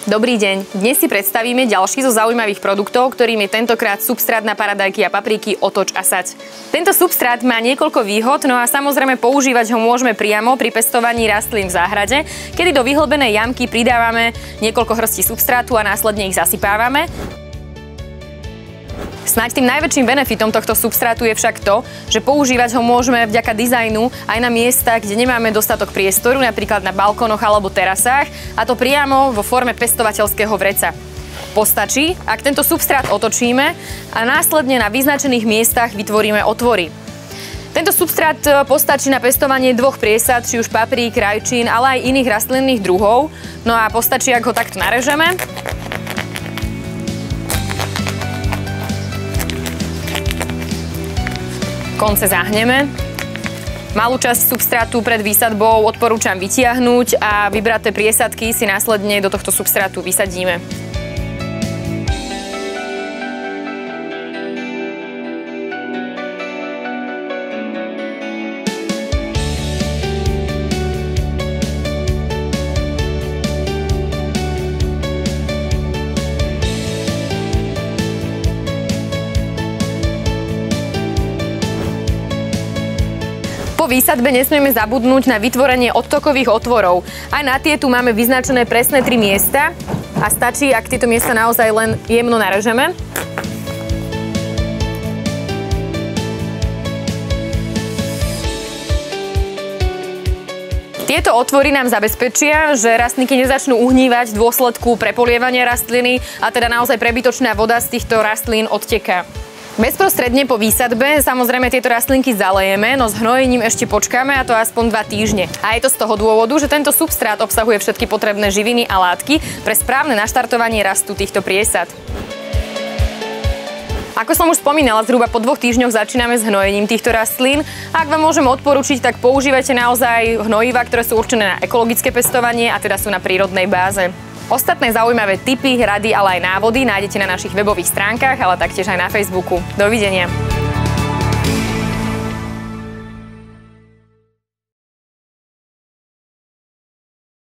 Dobrý deň. Dnes si predstavíme ďalší zo zaujímavých produktov, ktorým je tentokrát substrát na paradajky a papriky Otoč a saď. Tento substrát má niekoľko výhod, no a samozrejme používať ho môžeme priamo pri pestovaní rastlín v záhrade, kedy do vyhlbenej jamky pridávame niekoľko hrstí substrátu a následne ich zasypávame. Snáď tým najväčším benefitom tohto substrátu je však to, že používať ho môžeme vďaka dizajnu aj na miesta, kde nemáme dostatok priestoru, napríklad na balkónoch alebo terasách, a to priamo vo forme pestovateľského vreca. Postačí, ak tento substrát otočíme a následne na vyznačených miestach vytvoríme otvory. Tento substrát postačí na pestovanie dvoch priesad, či už paprík, rajčín, ale aj iných rastlinných druhov. No a postačí, ak ho takto narežeme. Konce zahneme. Malú časť substrátu pred výsadbou odporúčam vytiahnuť a vybraté priesadky si následne do tohto substrátu vysadíme. Po výsadbe nesmieme zabudnúť na vytvorenie odtokových otvorov. Aj na tie tu máme vyznačené presné 3 miesta a stačí, ak tieto miesta naozaj len jemno narežeme. Tieto otvory nám zabezpečia, že rastlinky nezačnú uhnívať v dôsledku prepolievania rastliny a teda naozaj prebytočná voda z týchto rastlín odteká. Bezprostredne po výsadbe samozrejme tieto rastlinky zalejeme, no s hnojením ešte počkáme, a to aspoň 2 týždne. A je to z toho dôvodu, že tento substrát obsahuje všetky potrebné živiny a látky pre správne naštartovanie rastu týchto priesad. Ako som už spomínala, zhruba po 2 týždňoch začíname s hnojením týchto rastlín. Ak vám môžem odporučiť, tak používajte naozaj hnojivá, ktoré sú určené na ekologické pestovanie a teda sú na prírodnej báze. Ostatné zaujímavé tipy, rady, ale aj návody nájdete na našich webových stránkach, ale taktiež aj na Facebooku. Dovidenia.